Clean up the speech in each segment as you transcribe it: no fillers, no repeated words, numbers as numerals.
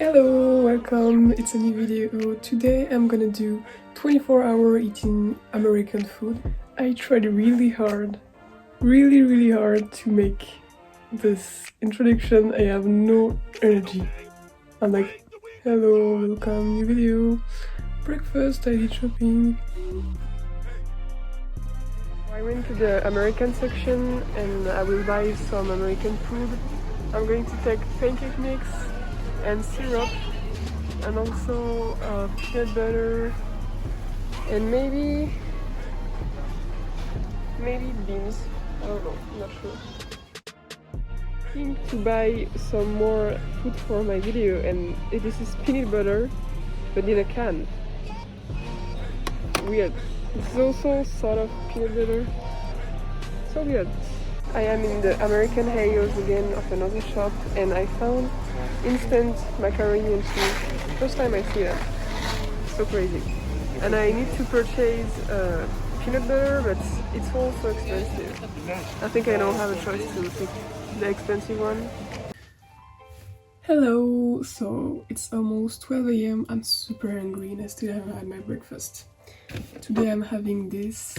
Hello, welcome, it's a new video. Today I'm gonna do 24-hour eating American food. I tried really hard to make this introduction. I have no energy. I'm like, hello, welcome, new video. Breakfast, I did shopping. I went to the American section and I will buy some American food. I'm going to take pancake mix and syrup and also peanut butter and maybe beans. I don't know, I'm not sure. I think to buy some more food for my video, and this is peanut butter but in a can. Weird. This is also sort of peanut butter. So weird. I am in the American aisles again of another shop and I found instant macaroni and cheese. First time I see that. So crazy. And I need to purchase peanut butter, but it's also expensive. I think I don't have a choice to pick the expensive one. Hello! So it's almost 12 AM. I'm super hungry and I still haven't had my breakfast. Today I'm having this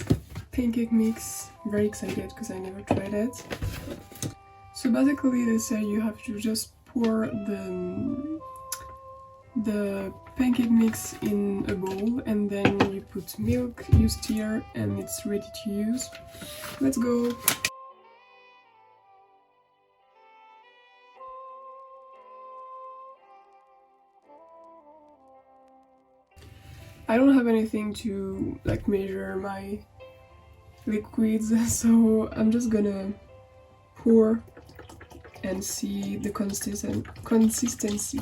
pancake mix. Very excited because I never tried it. So basically they say you have to just pour the pancake mix in a bowl and then you put milk, you stir, and it's ready to use. Let's go! I don't have anything to like measure my liquids, so I'm just gonna pour and see the consistency.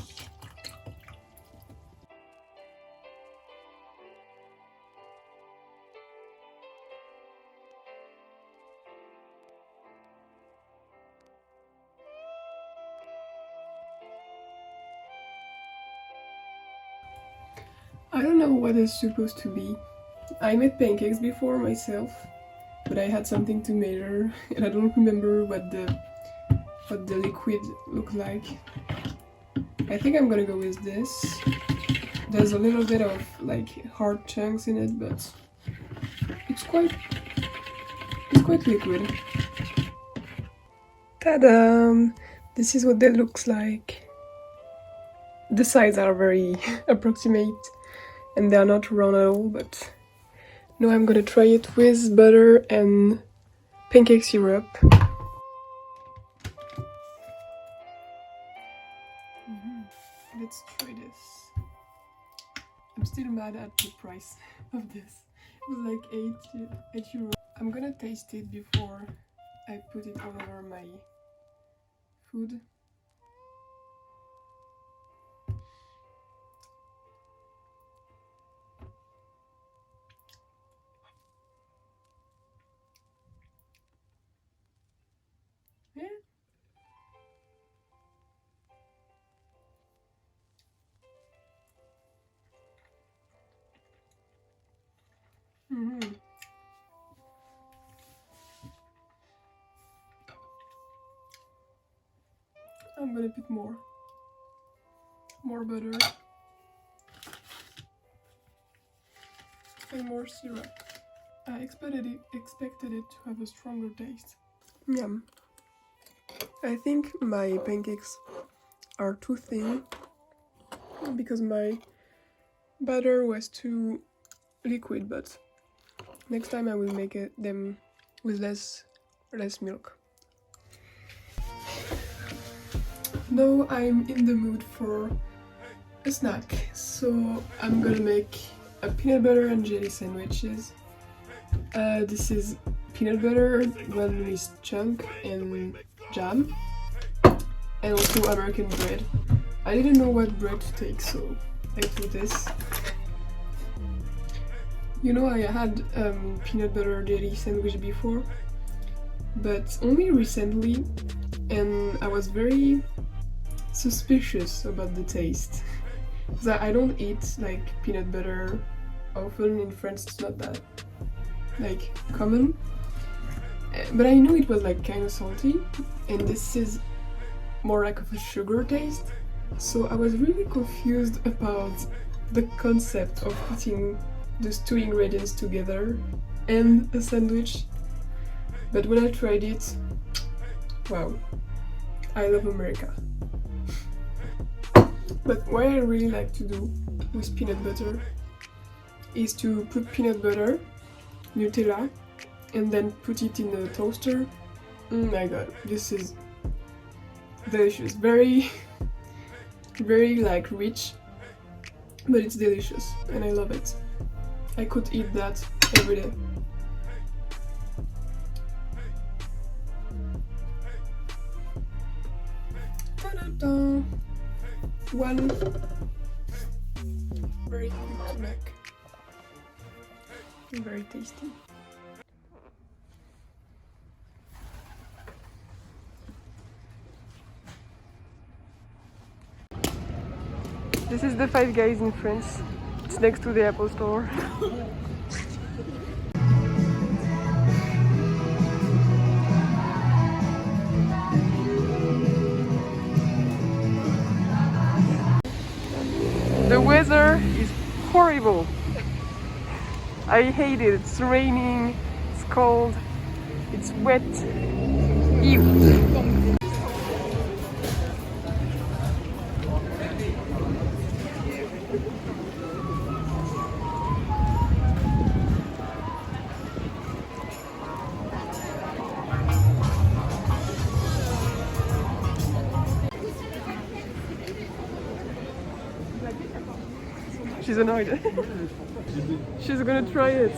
I don't know what it's supposed to be. I made pancakes before myself, but I had something to measure and I don't remember what the liquid looked like. I think I'm gonna go with this. There's a little bit of like hard chunks in it, but it's quite liquid. Ta-da! This is what that looks like. The sides are very approximate and they are not round at all, but now I'm gonna try it with butter and pancake syrup. Let's try this. I'm still mad at the price of this. It was like 8 euros. I'm gonna taste it before I put it all over my food. Yeah. I'm gonna put more butter and more syrup. I expected it to have a stronger taste. Yum. I think my pancakes are too thin because my batter was too liquid, but next time I will make them with less milk. Now I'm in the mood for a snack, so I'm gonna make a peanut butter and jelly sandwiches. This is peanut butter, one with chunk and jam, and also American bread. I didn't know what bread to take, so I took this. You know, I had peanut butter jelly sandwich before, but only recently, and I was very suspicious about the taste. Because I don't eat like peanut butter often. In France it's not that like common, but I knew it was like kind of salty, and this is more like of a sugar taste. So I was really confused about the concept of putting those two ingredients together and a sandwich. But when I tried it, wow, I love America. But what I really like to do with peanut butter is to put peanut butter, Nutella, and then put it in a toaster. Oh my god, this is delicious. Very, very like rich, but it's delicious and I love it. I could eat that every day. Ta-da-da. One very quick to make. Very tasty. This is the Five Guys in France. It's next to the Apple Store. The weather is horrible. I hate it. It's raining, it's cold, it's wet. Ew. She's annoyed. She's gonna try it.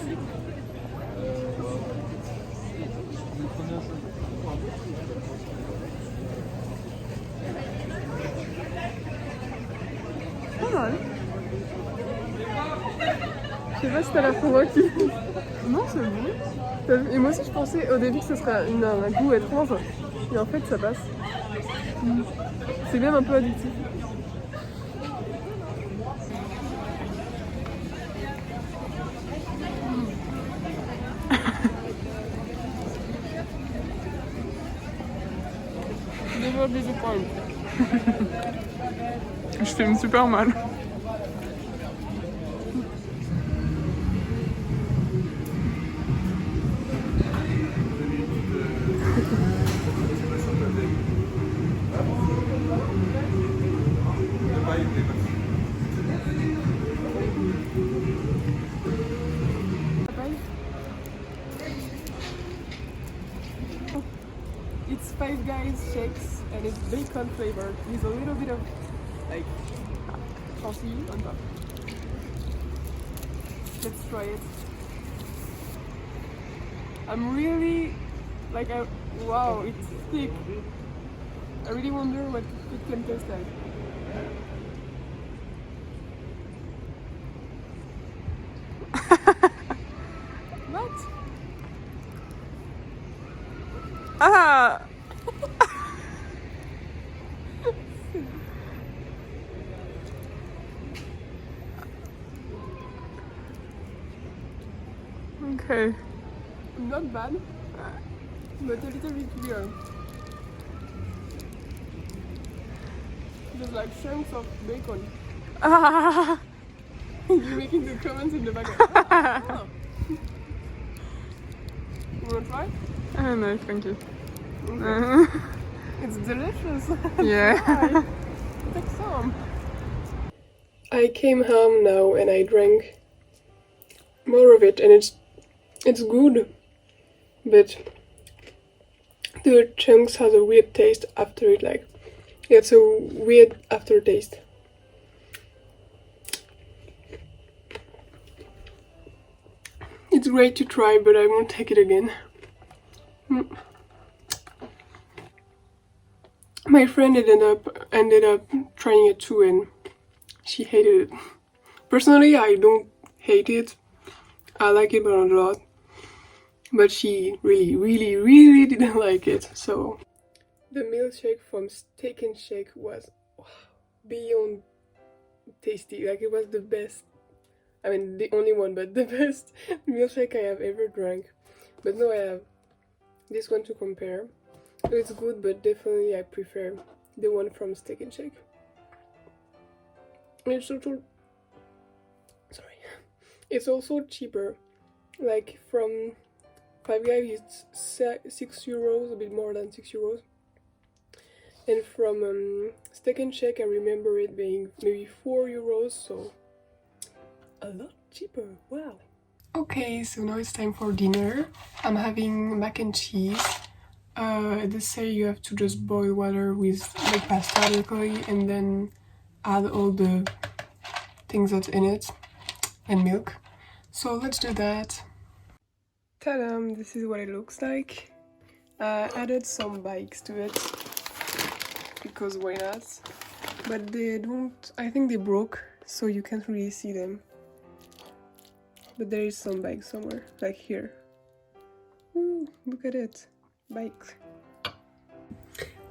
Pas mal. Je sais pas si t'as l'air convaincue. Non, c'est bon. Et moi aussi je pensais au début que ce serait un goût étrange. Et en fait ça passe. C'est même un peu addictif. Je filme super mal. It's Five Guys shakes and it's bacon flavored with a little bit of like chantilly on top. Let's try it. I'm really like wow, it's thick. I really wonder what it can taste like. What? Ah! Okay. Not bad, but a little bit weird. There's like chunks of bacon. Ah! You're making the comments in the background. Oh. You wanna try? No, thank you. Okay. It's delicious. Yeah. Take some. I came home now and I drank more of it, and it's good, but the chunks has a weird taste after it. Like it's a weird aftertaste. It's great to try, but I won't take it again. My friend ended up trying it too, and she hated it. Personally, I don't hate it. I like it, but not a lot. But she really didn't like it. So the milkshake from Steak and Shake was beyond tasty. Like it was the best. I mean, the only one, but the best milkshake I have ever drank. But now I have this one to compare. It's good, but definitely I prefer the one from Steak and Shake. And it's also cheaper. Like from Five Guys, it's €6, a bit more than €6. And from Steak and Shake, I remember it being maybe €4, so a lot cheaper. Wow. Okay, so now it's time for dinner. I'm having mac and cheese. They say you have to just boil water with like pasta locally and then add all the things that's in it and milk. So let's do that. Ta-da! This is what it looks like. Added some bikes to it because why not? But they don't. I think they broke, so you can't really see them. But there is some bike somewhere, like here. Ooh, look at it. Bikes.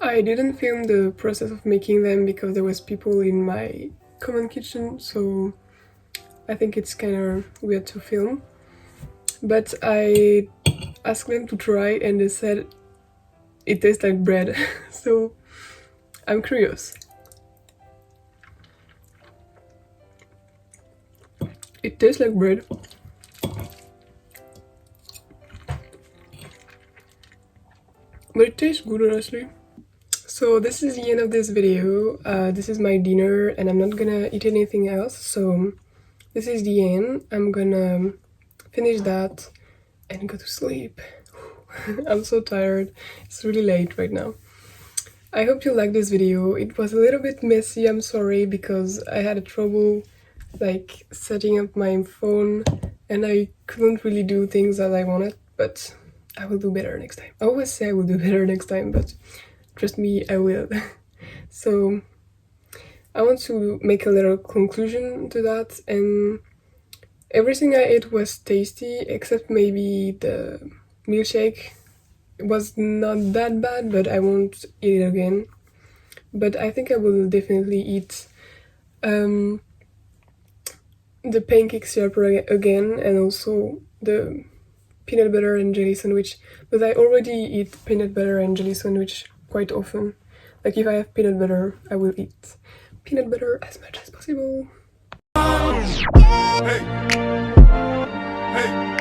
I didn't film the process of making them because there was people in my common kitchen, so I think it's kind of weird to film. But I asked them to try and they said it tastes like bread, so I'm curious. It tastes like bread. But it tastes good, honestly. So this is the end of this video. This is my dinner and I'm not gonna eat anything else, so this is the end. I'm gonna finish that and go to sleep. I'm so tired. It's really late right now. I hope you liked this video. It was a little bit messy, I'm sorry, because I had a trouble like setting up my phone and I couldn't really do things that I wanted, but I will do better next time. I always say I will do better next time, but trust me, I will. So I want to make a little conclusion to that, and everything I ate was tasty except maybe the milkshake. It was not that bad, but I won't eat it again. But I think I will definitely eat the pancake syrup again, and also the peanut butter and jelly sandwich. But I already eat peanut butter and jelly sandwich quite often. Like if I have peanut butter, I will eat peanut butter as much as possible. Hey. Hey.